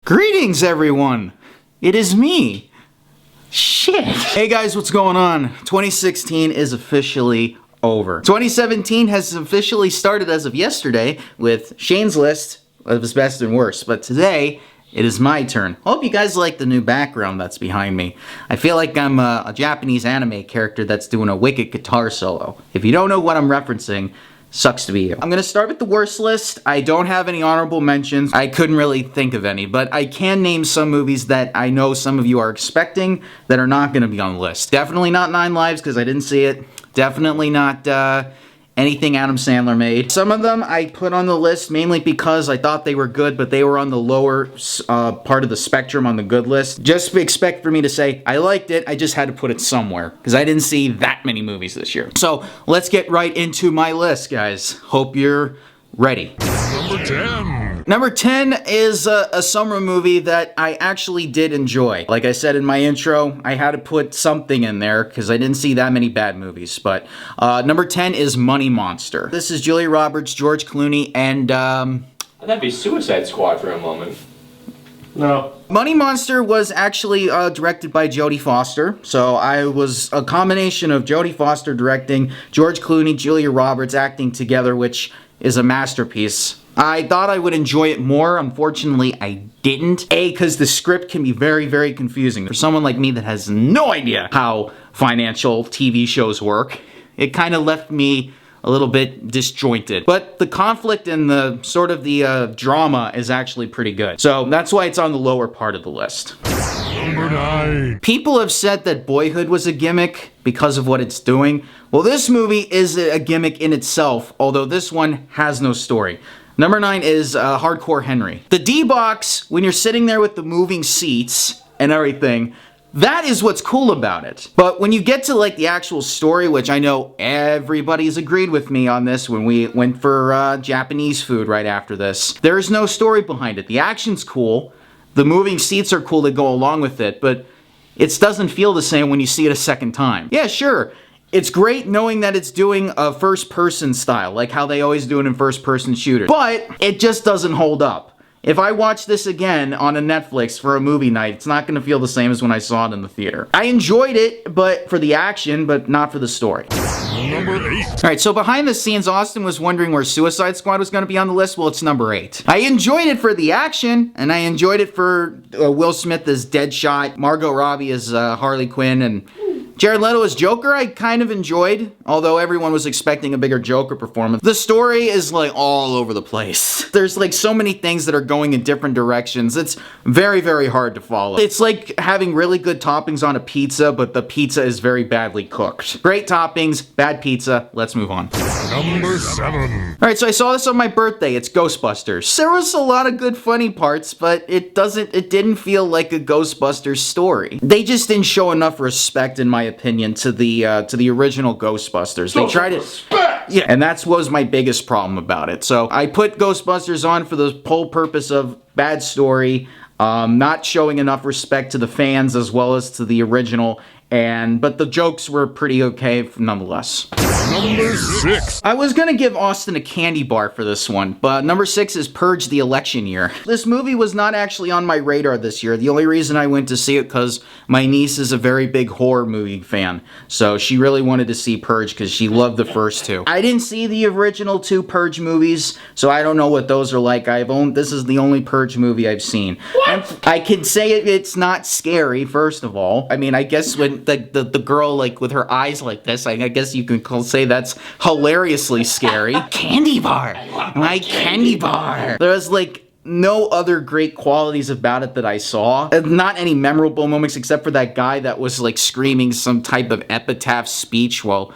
Greetings, everyone! It is me! Shit! Hey guys, what's going on? 2016 is officially over. 2017 has officially started as of yesterday with Shane's list of his best and worst, but today it is my turn. Hope you guys like the new background that's behind me. I feel like I'm a Japanese anime character that's doing a wicked guitar solo. If you don't know what I'm referencing, sucks to be you. I'm gonna start with the worst list. I don't have any honorable mentions. I couldn't really think of any, but I can name some movies that I know some of you are expecting that are not gonna be on the list. Definitely not 9 Lives, because I didn't see it. Definitely not anything Adam Sandler made. Some of them I put on the list mainly because I thought they were good, but they were on the lower part of the spectrum on the good list. Just expect for me to say, I liked it, I just had to put it somewhere, because I didn't see that many movies this year. So, let's get right into my list, guys. Hope you're ready. Number 10. Number 10 is a summer movie that I actually did enjoy. Like I said in my intro, I had to put something in there because I didn't see that many bad movies. But number 10 is Money Monster. This is Julia Roberts, George Clooney, and That'd be Suicide Squad for a moment. No. Money Monster was actually directed by Jodie Foster. So I was a combination of Jodie Foster directing, George Clooney, Julia Roberts acting together, which is a masterpiece. I thought I would enjoy it more. Unfortunately, I didn't. A, because the script can be very, very confusing. For someone like me that has no idea how financial TV shows work, it kind of left me a little bit disjointed. But the conflict and the sort of the drama is actually pretty good. So that's why it's on the lower part of the list. Number 9. People have said that Boyhood was a gimmick because of what it's doing. Well, this movie is a gimmick in itself, although this one has no story. Number 9 is Hardcore Henry. The D-Box, when you're sitting there with the moving seats and everything, that is what's cool about it. But when you get to like the actual story, which I know everybody's agreed with me on this when we went for Japanese food right after this, there's no story behind it. The action's cool, the moving seats are cool to go along with it, but it doesn't feel the same when you see it a second time. Yeah, sure. It's great knowing that it's doing a first-person style, like how they always do it in first-person shooters. But it just doesn't hold up. If I watch this again on a Netflix for a movie night, it's not going to feel the same as when I saw it in the theater. I enjoyed it, but for the action, but not for the story. Number 8. Alright, so behind the scenes, Austin was wondering where Suicide Squad was going to be on the list. Well, it's number 8. I enjoyed it for the action, and I enjoyed it for Will Smith as Deadshot, Margot Robbie as Harley Quinn, and Jared Leto as Joker, I kind of enjoyed, although everyone was expecting a bigger Joker performance. The story is like all over the place. There's like so many things that are going in different directions. It's very, very hard to follow. It's like having really good toppings on a pizza, but the pizza is very badly cooked. Great toppings, bad pizza. Let's move on. Number 7. Alright, so I saw this on my birthday. It's Ghostbusters. There was a lot of good funny parts, but it didn't feel like a Ghostbusters story. They just didn't show enough respect, in my opinion, to the original Ghostbusters. They tried it. Yeah, and that was my biggest problem about it. So I put Ghostbusters on for the whole purpose of bad story, not showing enough respect to the fans as well as to the original, but the jokes were pretty okay nonetheless. Number 6. I was gonna give Austin a candy bar for this one, but number 6 is Purge: The Election Year. This movie was not actually on my radar this year. The only reason I went to see it because my niece is a very big horror movie fan, so she really wanted to see Purge because she loved the first 2. I didn't see the original 2 Purge movies, so I don't know what those are like. This is the only Purge movie I've seen. What? I can say it's not scary, first of all. I mean, I guess when the girl, like, with her eyes like this, I guess you can say that's hilariously scary. Candy bar! My candy bar! There's, like, no other great qualities about it that I saw. Not any memorable moments except for that guy that was, like, screaming some type of epitaph speech. Well,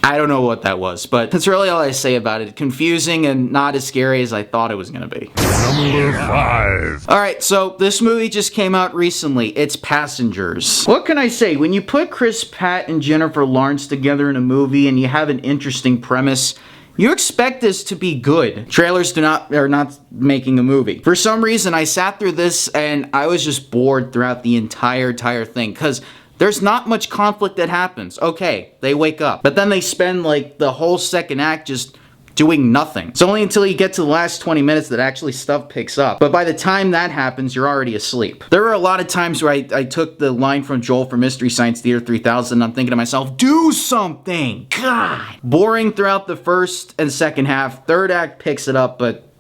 I don't know what that was, but that's really all I say about it. Confusing and not as scary as I thought it was gonna be. Number 5. Alright, so this movie just came out recently. It's Passengers. What can I say? When you put Chris Pratt and Jennifer Lawrence together in a movie and you have an interesting premise, you expect this to be good. Trailers are not making a movie. For some reason, I sat through this and I was just bored throughout the entire thing, because there's not much conflict that happens. Okay, they wake up. But then they spend like the whole second act just doing nothing. It's only until you get to the last 20 minutes that actually stuff picks up. But by the time that happens, you're already asleep. There were a lot of times where I took the line from Joel from Mystery Science Theater 3000 and I'm thinking to myself, do something! God! Boring throughout the first and second half. Third act picks it up, but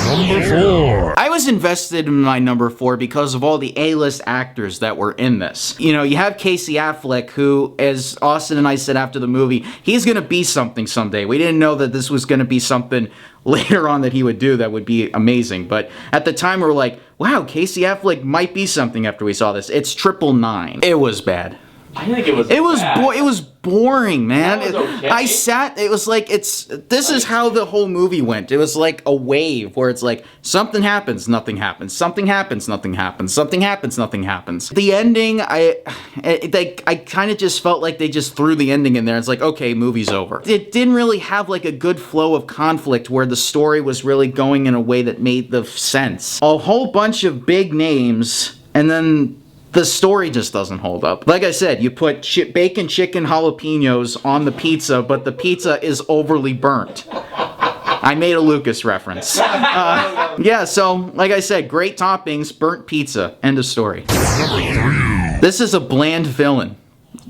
Number 4. I was invested in my number 4 because of all the A-list actors that were in this. You know, you have Casey Affleck, who, as Austin and I said after the movie, he's gonna be something someday. We didn't know that this was gonna be something later on that he would do that would be amazing. But at the time, we were like, wow, Casey Affleck might be something after we saw this. It's 999. It was bad. I think it was. It was bad. it was boring, man. That was okay. I sat. It was like this is how the whole movie went. It was like a wave where it's like something happens, nothing happens. Something happens, nothing happens. Something happens, nothing happens. The ending, I kind of just felt like they just threw the ending in there. It's like, okay, movie's over. It didn't really have like a good flow of conflict where the story was really going in a way that made the sense. A whole bunch of big names and then the story just doesn't hold up. Like I said, you put bacon, chicken, jalapenos on the pizza, but the pizza is overly burnt. I made a Lucas reference. Yeah, so, like I said, great toppings, burnt pizza, end of story. This is a bland villain.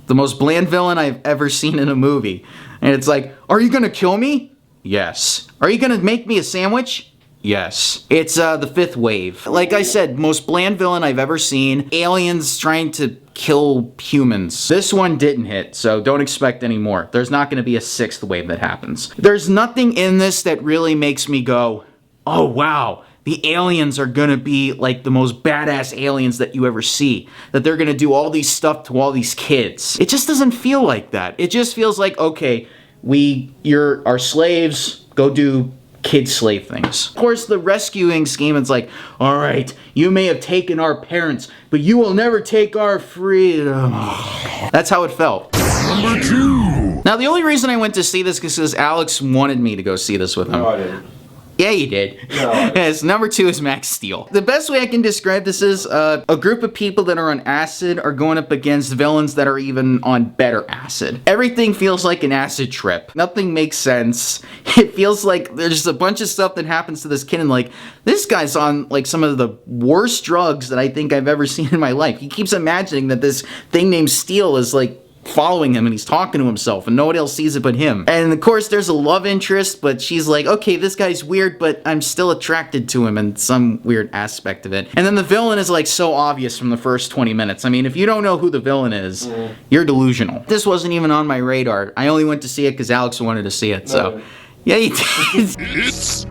The most bland villain I've ever seen in a movie. And it's like, are you gonna kill me? Yes. Are you gonna make me a sandwich? Yes. It's the fifth wave. Like I said, most bland villain I've ever seen. Aliens trying to kill humans. This one didn't hit, so don't expect any more. There's not going to be a sixth wave that happens. There's nothing in this that really makes me go, oh wow, the aliens are going to be like the most badass aliens that you ever see. That they're going to do all these stuff to all these kids. It just doesn't feel like that. It just feels like, okay, you're our slaves, go do kid slave things. Of course, the rescuing scheme is like, all right, you may have taken our parents, but you will never take our freedom. That's how it felt. Number 2. Now, the only reason I went to see this is because Alex wanted me to go see this with him. No, I didn't. Yeah, you did. No, I didn't. Yes, number 2 is Max Steel. The best way I can describe this is a group of people that are on acid are going up against villains that are even on better acid. Everything feels like an acid trip. Nothing makes sense. It feels like there's just a bunch of stuff that happens to this kid and like, this guy's on like some of the worst drugs that I think I've ever seen in my life. He keeps imagining that this thing named Steel is like following him and he's talking to himself and nobody else sees it but him. And of course there's a love interest, but she's like, okay, this guy's weird, but I'm still attracted to him in some weird aspect of it. And then the villain is like so obvious from the first 20 minutes. I mean, if you don't know who the villain is, you're delusional. This wasn't even on my radar. I only went to see it because Alex wanted to see it, so. Yeah, you did. It's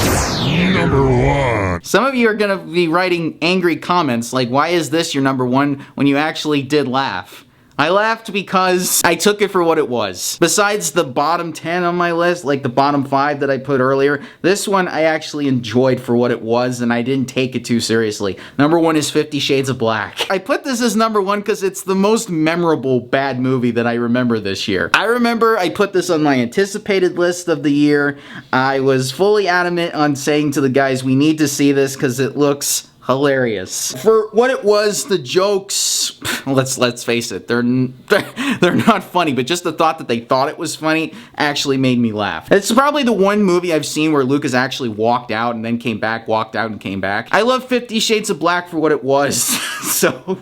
number 1. Some of you are gonna be writing angry comments like, why is this your number 1 when you actually did laugh? I laughed because I took it for what it was. Besides the bottom 10 on my list, like the bottom 5 that I put earlier, this one I actually enjoyed for what it was and I didn't take it too seriously. Number 1 is 50 Shades of Black. I put this as number 1 because it's the most memorable bad movie that I remember this year. I remember I put this on my anticipated list of the year. I was fully adamant on saying to the guys, we need to see this because it looks hilarious. For what it was, the jokes, let's face it, they're not funny, but just the thought that they thought it was funny actually made me laugh. It's probably the one movie I've seen where Lucas actually walked out and then came back, walked out and came back. I love 50 Shades of Black for what it was, so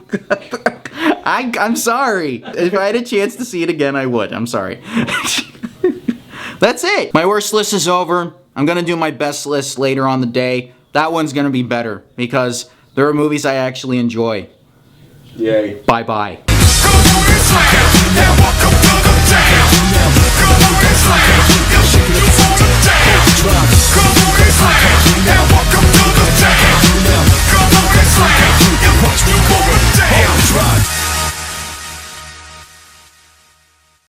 I'm sorry. If I had a chance to see it again, I would. I'm sorry. That's it. My worst list is over. I'm gonna do my best list later on the day. That one's gonna be better because there are movies I actually enjoy. Yay. Bye-bye.